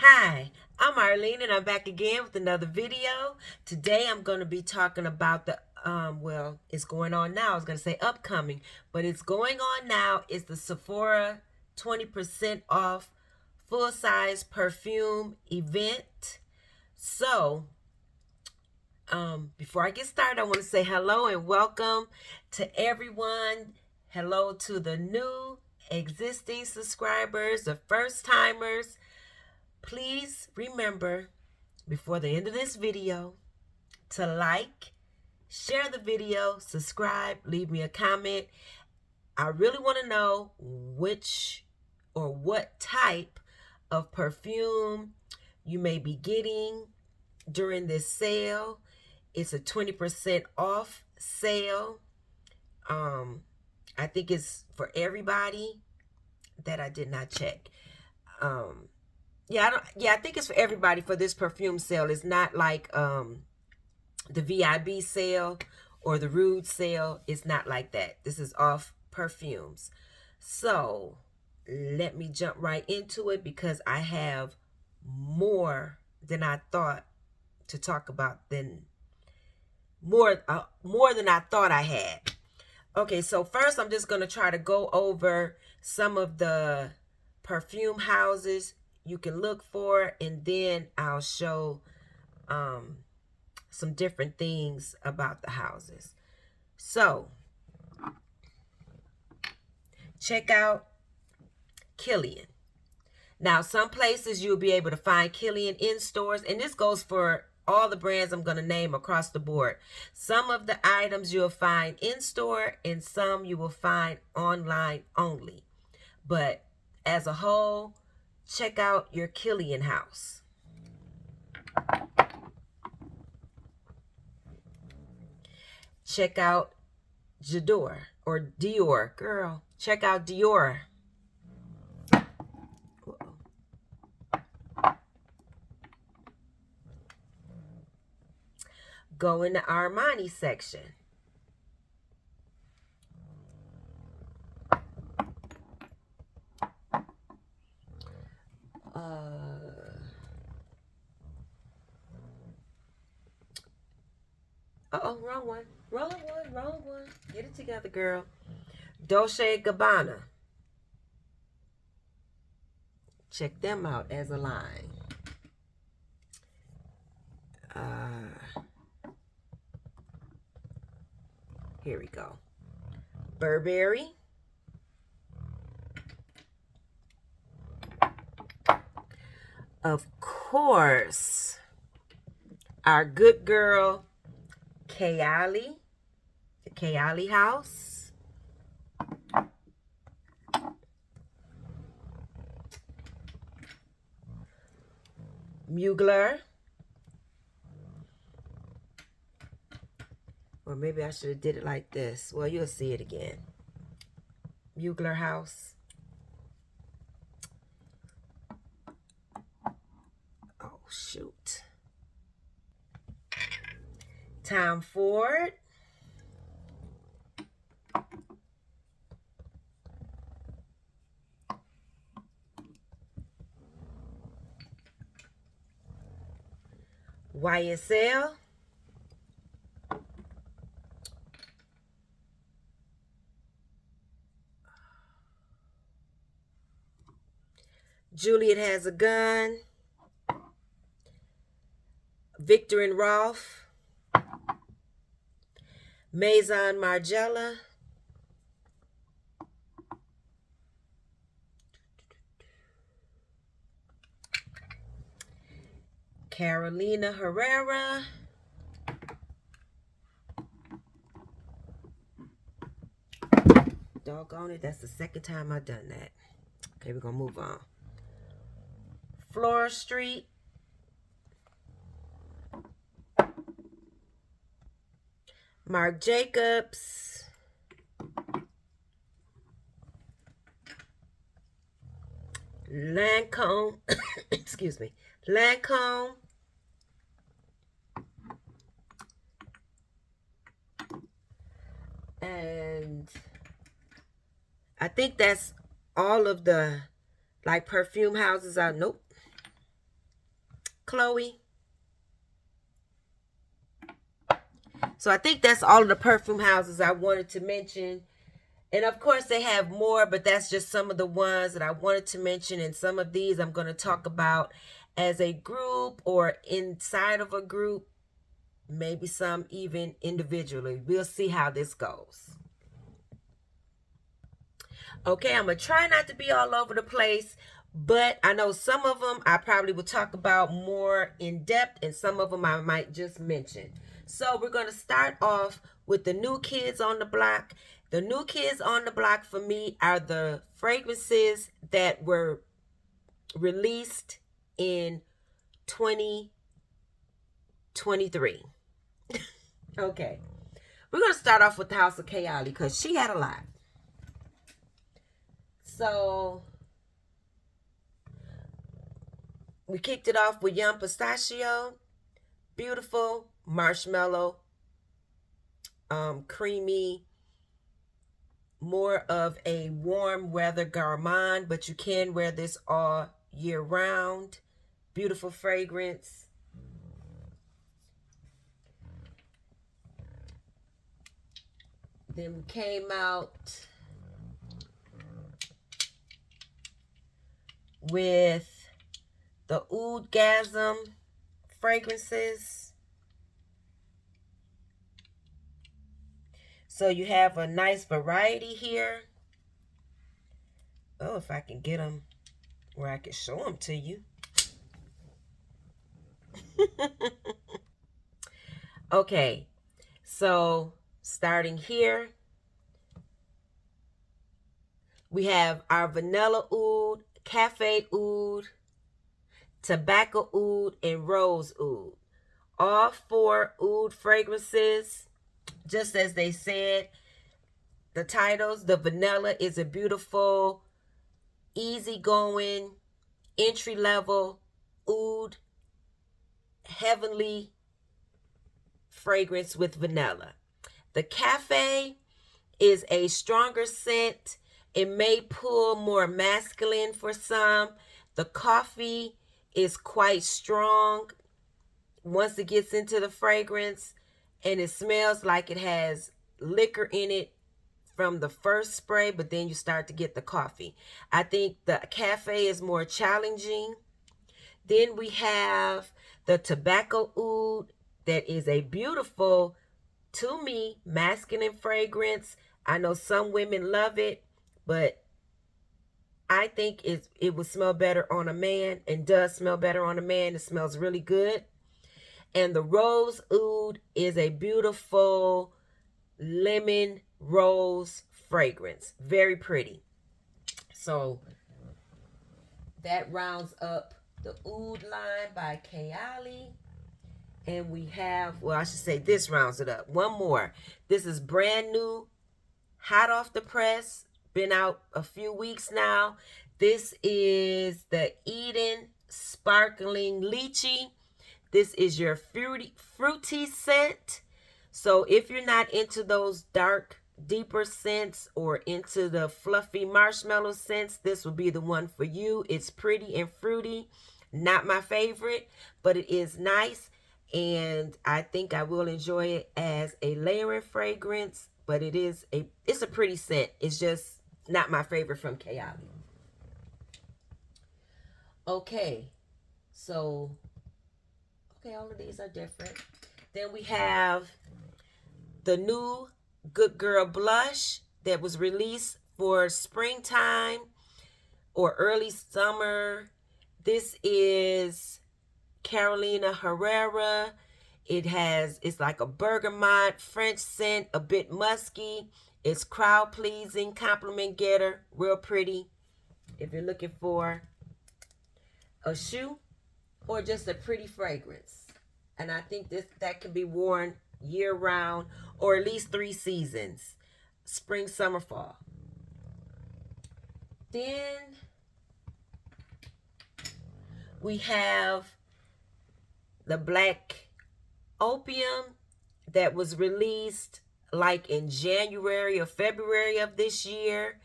Hi, I'm Arlene and I'm back again with another video. Today I'm going to be talking about it's going on now. I was going to say upcoming, but it's going on now. It's the Sephora 20% off full-size perfume event. So, before I get started, I want to say hello and welcome to everyone. Hello to the new, existing subscribers, the first timers. Please remember before the end of this video to like, share the video, subscribe, leave me a comment. I really want to know which or what type of perfume you may be getting during this sale. It's a 20% off sale. I think it's for everybody. That I did not check. I think it's for everybody for this perfume sale. It's not like the VIB sale or the Rude sale. It's not like that. This is off perfumes. So let me jump right into it because I have more than I thought to talk about more than I thought I had. Okay, so first I'm just going to try to go over some of the perfume houses you can look for, and then I'll show some different things about the houses. So check out Kilian. Now, some places you'll be able to find Kilian in stores, and this goes for all the brands I'm going to name across the board. Some of the items you'll find in store and some you will find online only. But as a whole, check out your Kilian house. Check out Dior. Girl, check out Dior. Go in the Armani section. Wrong one. Wrong one. Get it together, girl. Dolce & Gabbana. Check them out as a line. Here we go. Burberry. Of course, our good girl, Kayali. The Kayali house. Mugler. Or maybe I should have did it like this. Well, you'll see it again. Mugler house. Oh, shoot. Tom Ford. YSL. Juliet Has a Gun. Victor and Rolf. Maison Margiela. Carolina Herrera. Doggone it, that's the second time I've done that. Okay, we're going to move on. Flora Street. Marc Jacobs. Lancome. Excuse me. Lancome. And I think that's all of the like perfume houses out. Nope. Chloe? So I think that's all of the perfume houses I wanted to mention. And of course, they have more, but that's just some of the ones that I wanted to mention. And some of these I'm going to talk about as a group or inside of a group, maybe some even individually. We'll see how this goes. Okay, I'm going to try not to be all over the place, but I know some of them I probably will talk about more in depth, and some of them I might just mention. So we're going to start off with the new kids on the block. The new kids on the block for me are the fragrances that were released in 2023. Okay. We're going to start off with the House of Kayali because she had a lot. So we kicked it off with Young Pistachio. Beautiful marshmallow, creamy, more of a warm weather gourmand, but you can wear this all year round. Beautiful fragrance. Then we came out with the Oudgasm fragrances. So you have a nice variety here. Oh, if I can get them where I can show them to you. Okay, so starting here, we have our vanilla oud, cafe oud, tobacco oud, and rose oud. All 4 oud fragrances, just as they said, the titles. The vanilla is a beautiful, easygoing, entry-level oud, heavenly fragrance with vanilla. The cafe is a stronger scent. It may pull more masculine for some. The coffee is quite strong once it gets into the fragrance, and it smells like it has liquor in it from the first spray, but then you start to get the coffee. I think the cafe is more challenging. Then we have the tobacco oud that is a beautiful, to me, masculine fragrance. I know some women love it, but I think it would smell better on a man, and does smell better on a man. It smells really good. And the rose oud is a beautiful lemon rose fragrance. Very pretty. So that rounds up the oud line by Kayali. And we have, well, I should say this rounds it up. One more. This is brand new, hot off the press. Been out a few weeks now. This is the Eden Sparkling Lychee. This is your fruity scent. So if you're not into those dark, deeper scents or into the fluffy marshmallow scents, this will be the one for you. It's pretty and fruity. Not my favorite, but it is nice. And I think I will enjoy it as a layering fragrance. But it's a pretty scent. It's just not my favorite from Kayali. Okay. So, okay, all of these are different. Then we have the new Good Girl Blush that was released for springtime or early summer. This is Carolina Herrera. It's like a bergamot, French scent, a bit musky. It's crowd pleasing, compliment getter, real pretty. If you're looking for a shoe or just a pretty fragrance. And I think that can be worn year round or at least 3 seasons. Spring, summer, fall. Then we have the Black Opium that was released like in January or February of this year.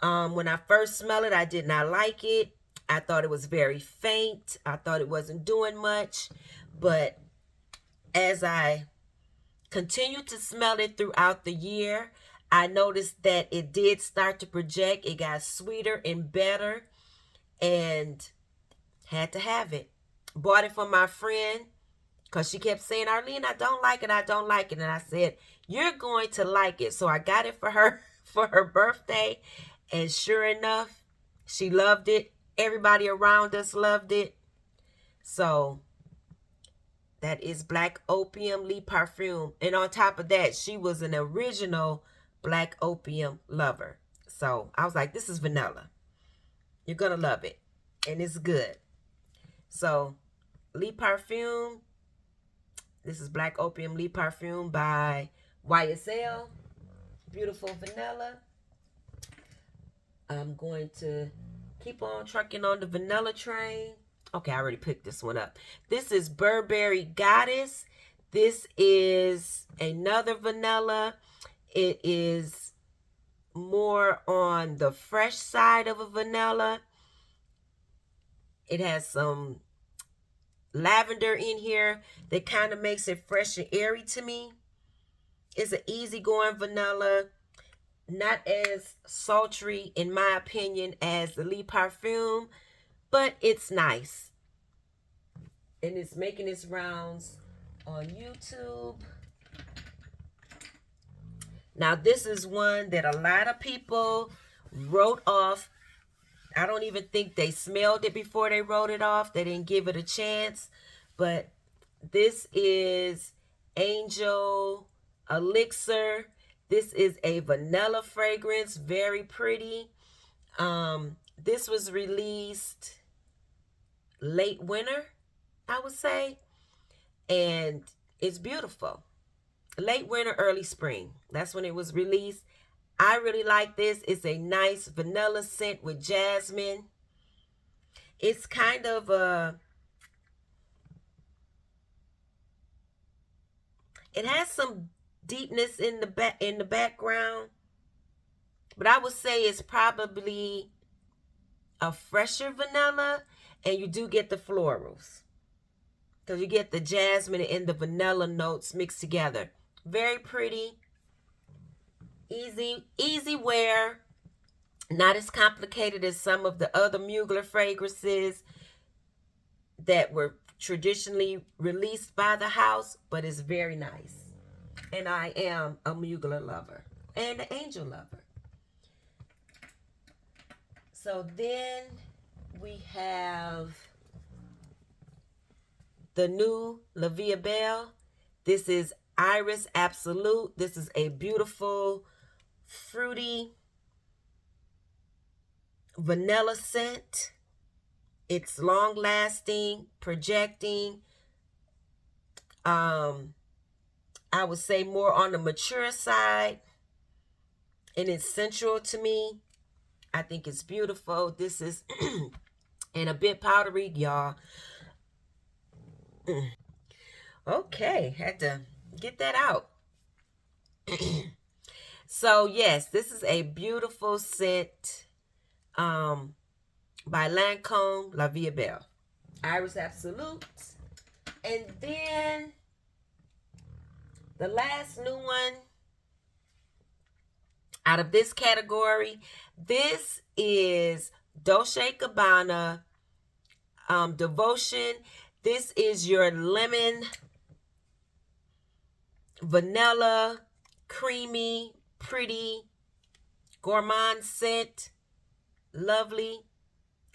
When I first smelled it, I did not like it. I thought it was very faint. I thought it wasn't doing much. But as I continued to smell it throughout the year, I noticed that it did start to project. It got sweeter and better, and had to have it. Bought it for my friend because she kept saying, Arlene, I don't like it. I don't like it. And I said, you're going to like it. So I got it for her for her birthday. And sure enough, she loved it. Everybody around us loved it. So that is Black Opium Lee Parfum. And on top of that, she was an original Black Opium lover. So I was like, this is vanilla. You're going to love it. And it's good. So Lee Parfum. This is Black Opium Lee Parfum by YSL. Beautiful vanilla. I'm going to keep on trucking on the vanilla train. Okay, I already picked this one up. This is Burberry Goddess. This is another vanilla. It is more on the fresh side of a vanilla. It has some lavender in here that kind of makes it fresh and airy to me. It's an easygoing vanilla. Not as sultry, in my opinion, as the Lee Parfum, but it's nice. And it's making its rounds on YouTube. Now, this is one that a lot of people wrote off. I don't even think they smelled it before they wrote it off. They didn't give it a chance. But this is Angel Elixir. This is a vanilla fragrance, very pretty. This was released late winter, I would say, and it's beautiful. Late winter, early spring. That's when it was released. I really like this. It's a nice vanilla scent with jasmine. It's kind of it has some deepness in the background, but I would say it's probably a fresher vanilla, and you do get the florals because you get the jasmine and the vanilla notes mixed together. Very pretty, easy wear, not as complicated as some of the other Mugler fragrances that were traditionally released by the house, but it's very nice. And I am a Mugler lover and an Angel lover. So then we have the new La Vie Belle. This is Iris Absolute. This is a beautiful, fruity vanilla scent. It's long lasting, projecting. I would say more on the mature side, and it's sensual to me. I think it's beautiful. This is and a bit powdery, y'all. Okay, had to get that out. So yes, this is a beautiful scent by Lancome La Vie Belle. Iris Absolute. And then the last new one out of this category, this is Dolce & Gabbana Devotion. This is your lemon, vanilla, creamy, pretty, gourmand scent. Lovely,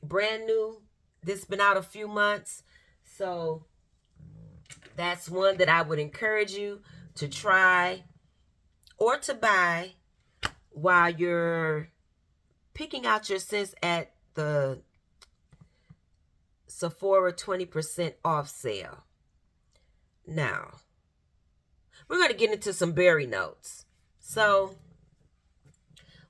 brand new. This has been out a few months. So that's one that I would encourage you to try or to buy while you're picking out your scents at the Sephora 20% off sale. Now, we're going to get into some berry notes. So,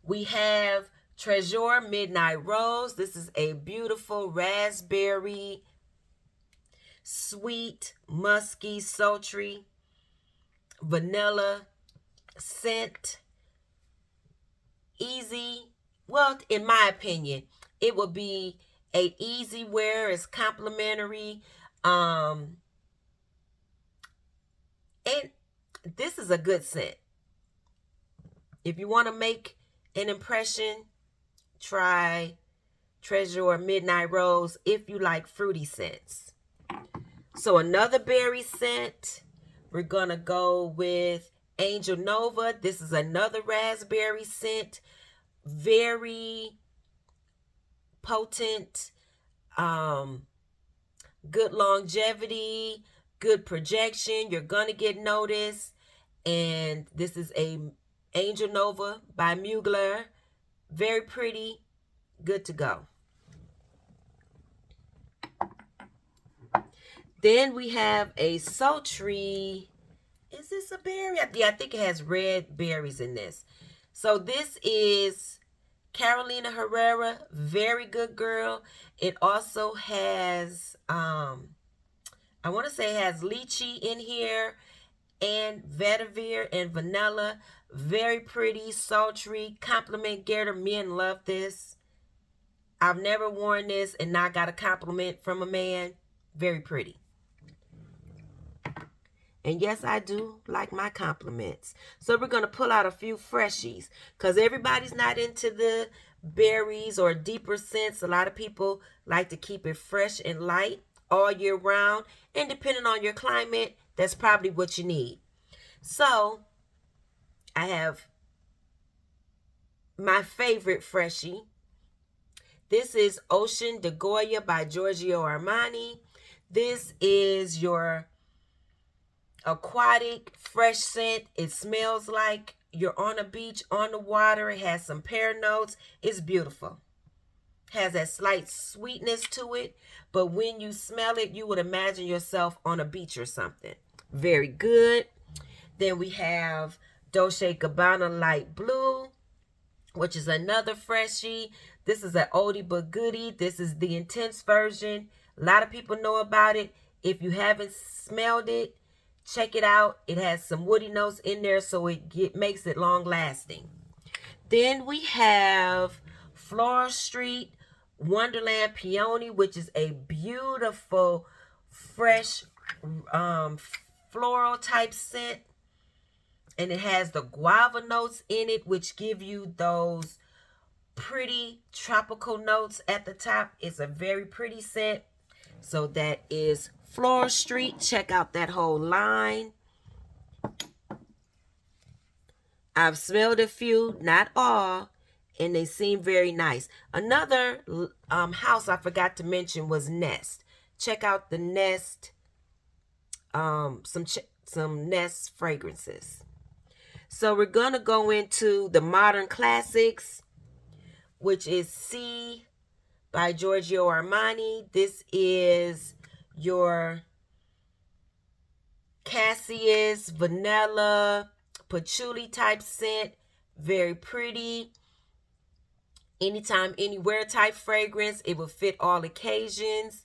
we have Treasure Midnight Rose. This is a beautiful raspberry, sweet, musky, sultry, vanilla scent. Easy. Well, in my opinion, it will be a easy wear. It's complimentary. And this is a good scent. If you want to make an impression, try Treasure or Midnight Rose if you like fruity scents. So another berry scent, we're going to go with Angel Nova. This is another raspberry scent. Very potent, good longevity, good projection. You're going to get noticed. And this is a Angel Nova by Mugler. Very pretty, good to go. Then we have a sultry. Is this a berry? Yeah, I think it has red berries in this. So this is Carolina Herrera. Very good girl. It also has, I want to say it has lychee in here and vetiver and vanilla. Very pretty, sultry, compliment getter. Men love this. I've never worn this and not got a compliment from a man. Very pretty. And yes, I do like my compliments. So we're going to pull out a few freshies because everybody's not into the berries or deeper scents. A lot of people like to keep it fresh and light all year round. And depending on your climate, that's probably what you need. So I have my favorite freshie. This is Ocean de Goya by Giorgio Armani. This is your aquatic fresh scent. It smells like you're on a beach, on the water. It has some pear notes. It's beautiful. Has that slight sweetness to it, but when you smell it, you would imagine yourself on a beach or something. Very good. Then we have Dolce & Gabbana Light Blue, which is another freshie. This is an oldie but goodie. This is the intense version. A lot of people know about it. If you haven't smelled it, check it out. It has some woody notes in there, so it makes it long lasting. Then we have Floral Street Wonderland Peony, which is a beautiful, fresh, floral type scent. And it has the guava notes in it, which give you those pretty tropical notes at the top. It's a very pretty scent. So that is Floral Street. Check out that whole line. I've smelled a few, not all, and they seem very nice. Another house I forgot to mention was Nest. Check out the Nest, some Nest fragrances. So we're going to go into the modern classics, which is C by Giorgio Armani. This is your Cassius vanilla patchouli type scent. Very pretty. Anytime, anywhere type fragrance. It will fit all occasions.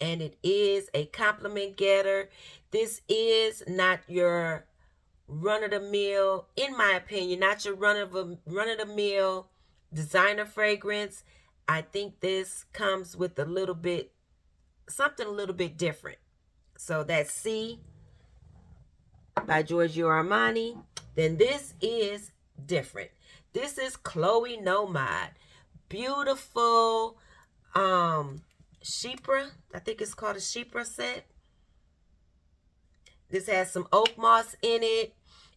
And it is a compliment getter. This is not your run-of-the-mill, in my opinion, not your run-of-the-mill designer fragrance. I think this comes with something a little bit different. So that's C by Giorgio Armani. Then this is different. This is Chloe Nomad. Beautiful Chypre. I think it's called a Chypre scent. This has some oak moss in it.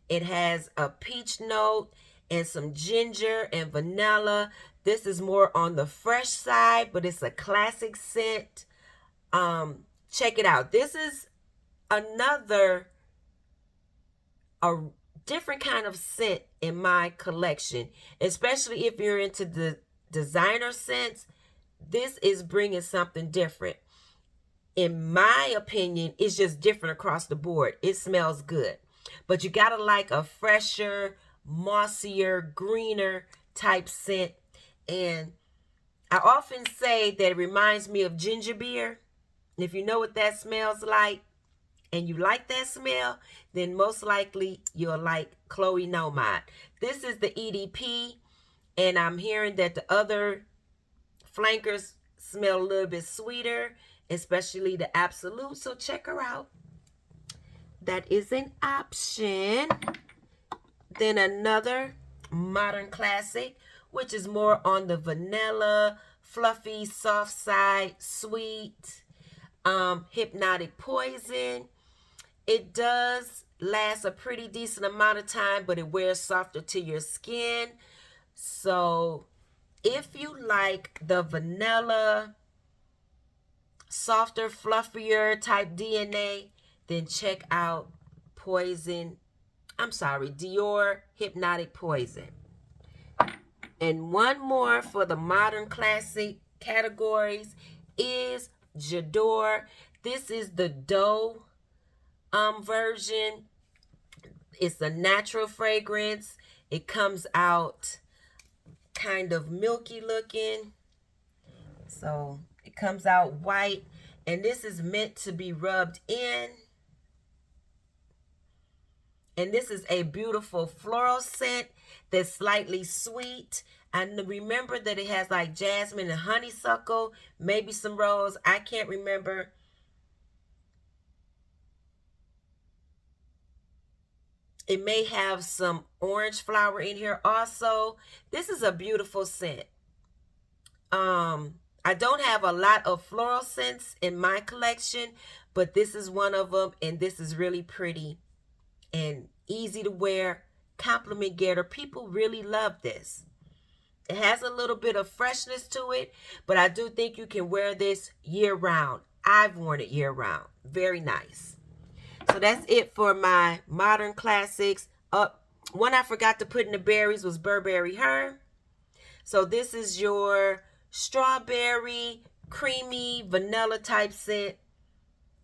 It has a peach note and some ginger and vanilla. This is more on the fresh side, but it's a classic scent. Check it out. This is a different kind of scent in my collection, especially if you're into the designer scents. This is bringing something different. In my opinion, it's just different across the board. It smells good. But you got to like a fresher, mossier, greener type scent. And I often say that it reminds me of ginger beer. If you know what that smells like and you like that smell, then most likely you'll like Chloe Nomad. This is the EDP. And I'm hearing that the other flankers smell a little bit sweeter, especially the Absolute. So check her out. That is an option. Then another modern classic, which is more on the vanilla, fluffy, soft side, sweet, Hypnotic Poison. It does last a pretty decent amount of time, but it wears softer to your skin. So if you like the vanilla, softer, fluffier type DNA, then check out Dior Hypnotic Poison. And one more for the modern classic categories is J'adore. This is the dough version. It's a natural fragrance. It comes out kind of milky looking. So it comes out white. And this is meant to be rubbed in. And this is a beautiful floral scent that's slightly sweet. And remember that it has like jasmine and honeysuckle, maybe some rose. I can't remember. It may have some orange flower in here also. This is a beautiful scent. I don't have a lot of floral scents in my collection, but this is one of them, and this is really pretty and easy to wear. Compliment getter. People really love this. It has a little bit of freshness to it, but I do think you can wear this year round. I've worn it year round. Very nice. So that's it for my modern classics. One I forgot to put in the berries was Burberry Her. So this is your strawberry, creamy, vanilla type scent.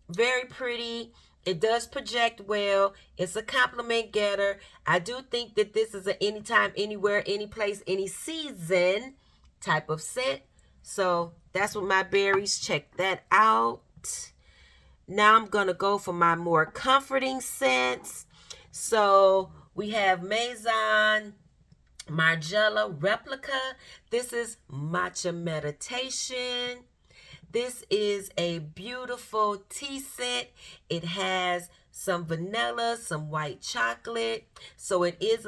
Very pretty. It does project well. It's a compliment getter. I do think that this is an anytime, anywhere, any place, any season type of scent. So that's what my berries. Check that out. Now I'm going to go for my more comforting scents. So we have Maison Margiela Replica. This is Matcha Meditation. This is a beautiful tea scent. It has some vanilla, some white chocolate. So it is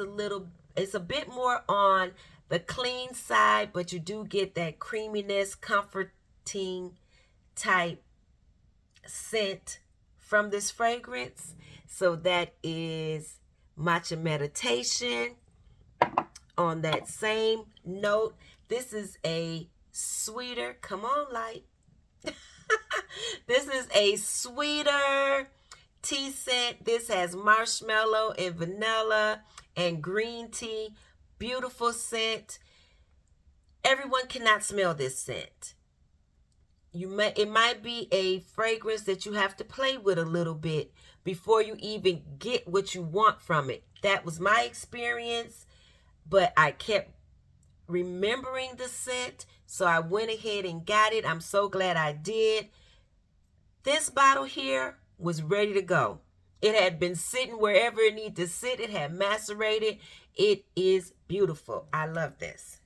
it's a bit more on the clean side, but you do get that creaminess, comforting type scent from this fragrance. So that is Matcha Meditation. On that same note, this is a sweeter, come on light. This is a sweeter tea scent. This has marshmallow and vanilla and green tea. Beautiful scent. Everyone cannot smell this scent. It might be a fragrance that you have to play with a little bit before you even get what you want from it. That was my experience, but I kept remembering the scent, so I went ahead and got it. I'm so glad I did. This bottle here was ready to go. It had been sitting wherever it needed to sit. It had macerated. It is beautiful. I love this.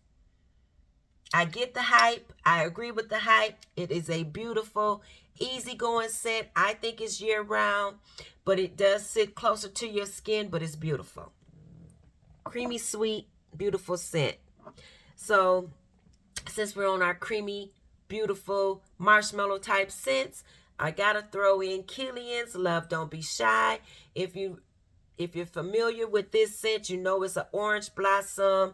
I get the hype. I agree with the hype. It is a beautiful, easygoing scent. I think it's year round, but it does sit closer to your skin, but it's beautiful. Creamy, sweet, beautiful scent. So since we're on our creamy, beautiful marshmallow type scents, I gotta throw in Kilian's Love Don't Be Shy. If you're familiar with this scent, you know it's an orange blossom,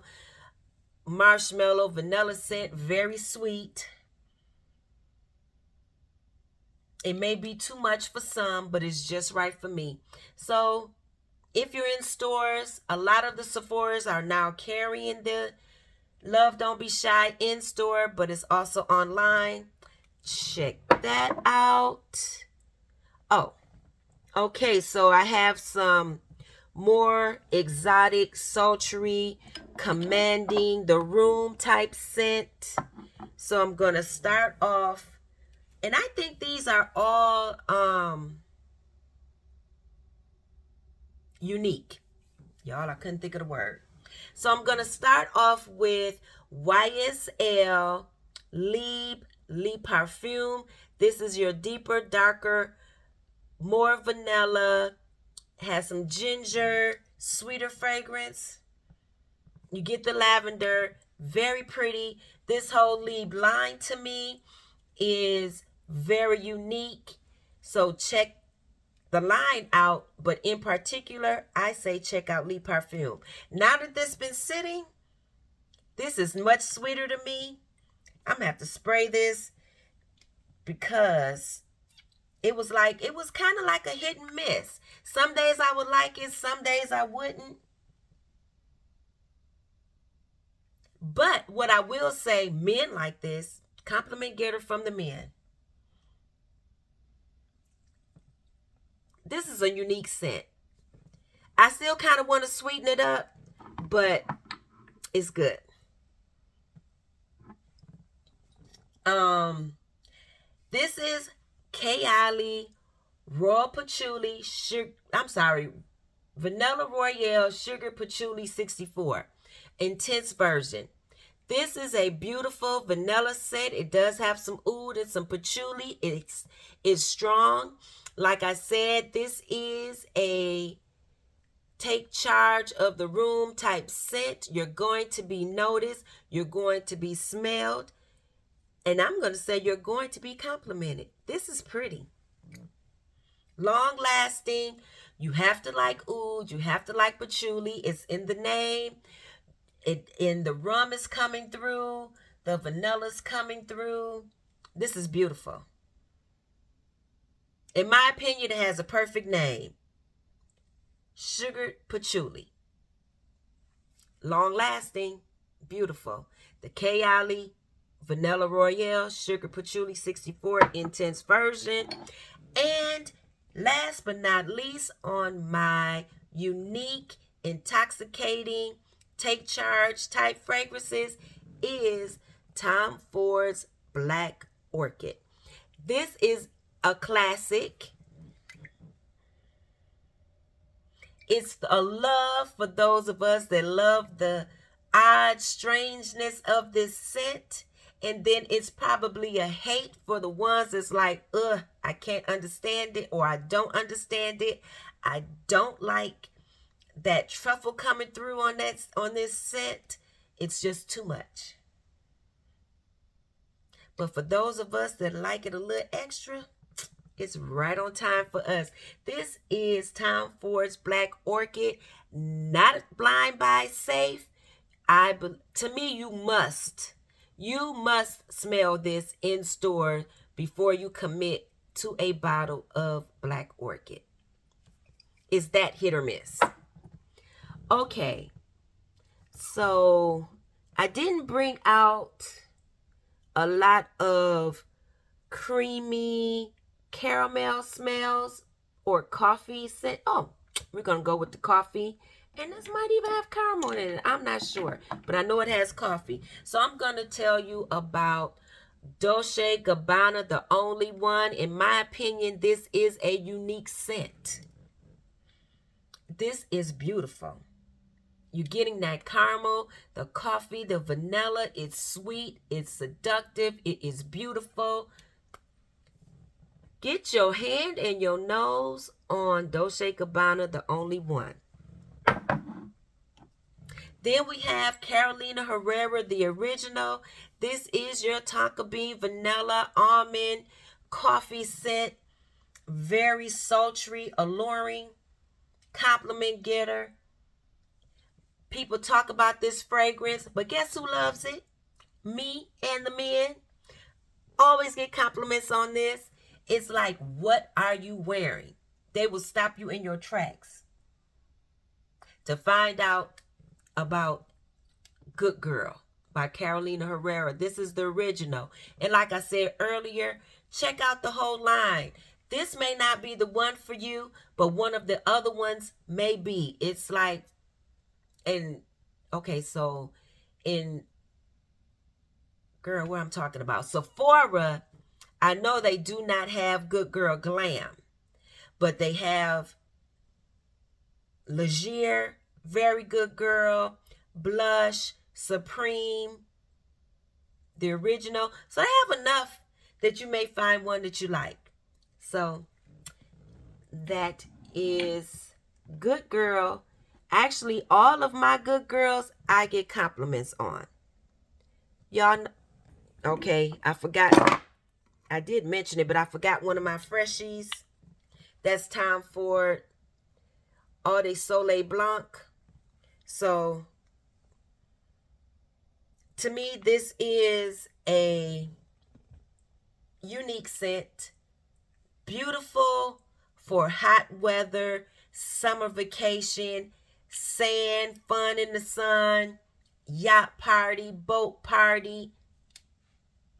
marshmallow, vanilla scent, very sweet. It may be too much for some, but it's just right for me. So if you're in stores, a lot of the Sephoras are now carrying the Love Don't Be Shy in store, but it's also online. Check that out. Oh, okay. So I have some more exotic, sultry, commanding the room type scent. So I'm going to start off, and I think these are all unique. Y'all, I couldn't think of the word. So I'm going to start off with YSL Lieb Le Parfum. This is your deeper, darker, more vanilla, has some ginger, sweeter fragrance. You get the lavender, very pretty. This whole lead line to me is very unique. So check the line out, but in particular, I say check out Le Parfum. Now that this has been sitting, this is much sweeter to me. I'm gonna have to spray this because it was kind of like a hit and miss. Some days I would like it, some days I wouldn't. But what I will say, men like this. Compliment getter from the men. This is a unique scent. I still kind of want to sweeten it up, but it's good. This is Kayali Royal Patchouli Vanilla Royale Sugar Patchouli 64 Intense version. This is a beautiful vanilla scent. It does have some oud and some patchouli. It's strong. Like I said, this is a take charge of the room type scent. You're going to be noticed. You're going to be smelled. And I'm going to say you're going to be complimented. This is pretty. Long lasting. You have to like oud. You have to like patchouli. It's in the name. The rum is coming through. The vanilla's coming through. This is beautiful. In my opinion, it has a perfect name. Sugared patchouli. Long lasting. Beautiful. The Kayali Vanilla Royale Sugar Patchouli 64 Intense version. And last but not least, on my unique, intoxicating, take charge type fragrances is Tom Ford's Black Orchid. This is a classic. It's a love for those of us that love the odd strangeness of this scent. And then it's probably a hate for the ones that's like, I can't understand it, or I don't understand it. I don't like that truffle coming through on this scent. It's just too much. But for those of us that like it a little extra, it's right on time for us. This is Tom Ford's Black Orchid, not blind buy safe. To me, you must smell this in store before you commit to a bottle of Black Orchid. Is that hit or miss? Okay, so I didn't bring out a lot of creamy caramel smells or coffee scent. Oh, we're going to go with the coffee. And this might even have caramel in it. I'm not sure. But I know it has coffee. So I'm going to tell you about Dolce & Gabbana, the only one. In my opinion, this is a unique scent. This is beautiful. You're getting that caramel, the coffee, the vanilla. It's sweet. It's seductive. It is beautiful. Get your hand and your nose on Dolce & Gabbana, the only one. Then we have Carolina Herrera, the original. This is your tonka bean, vanilla, almond, coffee scent. Very sultry, alluring, compliment getter. People talk about this fragrance, but guess who loves it? Me and the men. Always get compliments on this. It's like, what are you wearing? They will stop you in your tracks to find out about Good Girl by Carolina Herrera. This is the original. And like I said earlier, check out the whole line. This may not be the one for you, but one of the other ones may be. It's like, girl, what I'm talking about. Sephora, I know they do not have Good Girl Glam, but they have Leger, Very Good Girl, Blush, Supreme. the original. So they have enough that you may find one that you like. So that is Good Girl. Actually, all of my Good Girls I get compliments on. Y'all know, okay, I forgot. I did mention it, but I forgot one of my freshies. That's Tom Ford Eau de Soleil Blanc. So to me, this is a unique scent. Beautiful for hot weather, summer vacation, sand, fun in the sun, yacht party, boat party,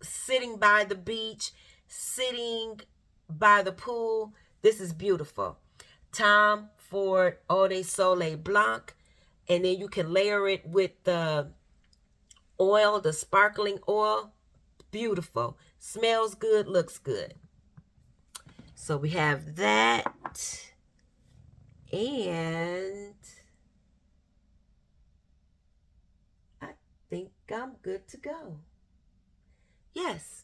sitting by the beach, sitting by the pool. This is beautiful. Tom Ford Eau de Soleil Blanc. And then you can layer it with the oil, the sparkling oil. Beautiful. Smells good, looks good. So we have that. And I think I'm good to go. Yes.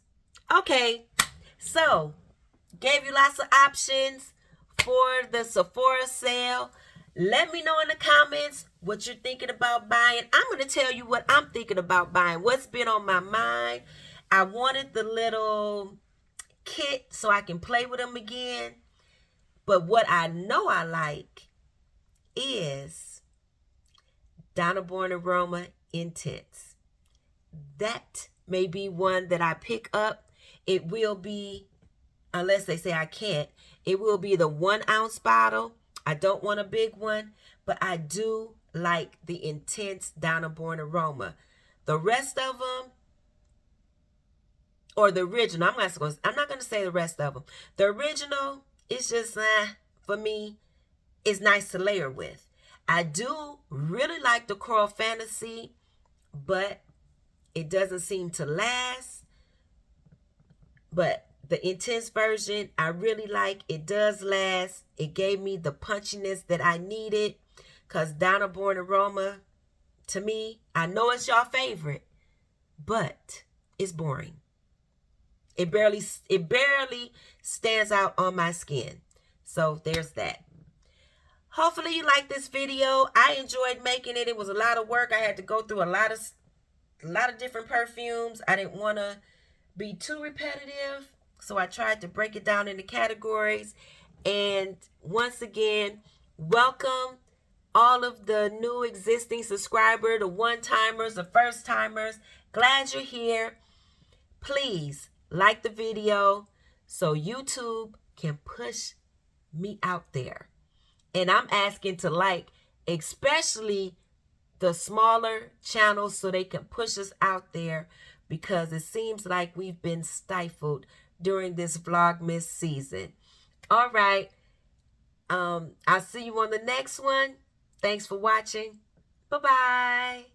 Okay. So, gave you lots of options for the Sephora sale. Let me know in the comments what you're thinking about buying. I'm going to tell you what I'm thinking about buying. What's been on my mind. I wanted the little kit so I can play with them again. But what I know I like is Donna Born Aroma Intense. That may be one that I pick up. It will be, unless they say I can't, it will be the 1 ounce bottle. I don't want a big one, but I do like the Intense Donna Born Aroma. The rest of them, or the original, I'm not going to say the rest of them. The original, it's just, for me, it's nice to layer with. I do really like the Coral Fantasy, but it doesn't seem to last. But the Intense version, I really like. It does last. It gave me the punchiness that I needed. Because Donna Born Aroma, to me, I know it's your favorite, but it's boring. It barely stands out on my skin. So there's that. Hopefully you like this video. I enjoyed making it. It was a lot of work. I had to go through a lot of different perfumes. I didn't want to be too repetitive, so I tried to break it down into categories. And once again, welcome all of the new existing subscribers, the one-timers, the first-timers. Glad you're here. Please like the video so YouTube can push me out there. And I'm asking to like, especially the smaller channels, so they can push us out there, because it seems like we've been stifled during this Vlogmas season. All right. I'll see you on the next one. Thanks for watching. Bye-bye.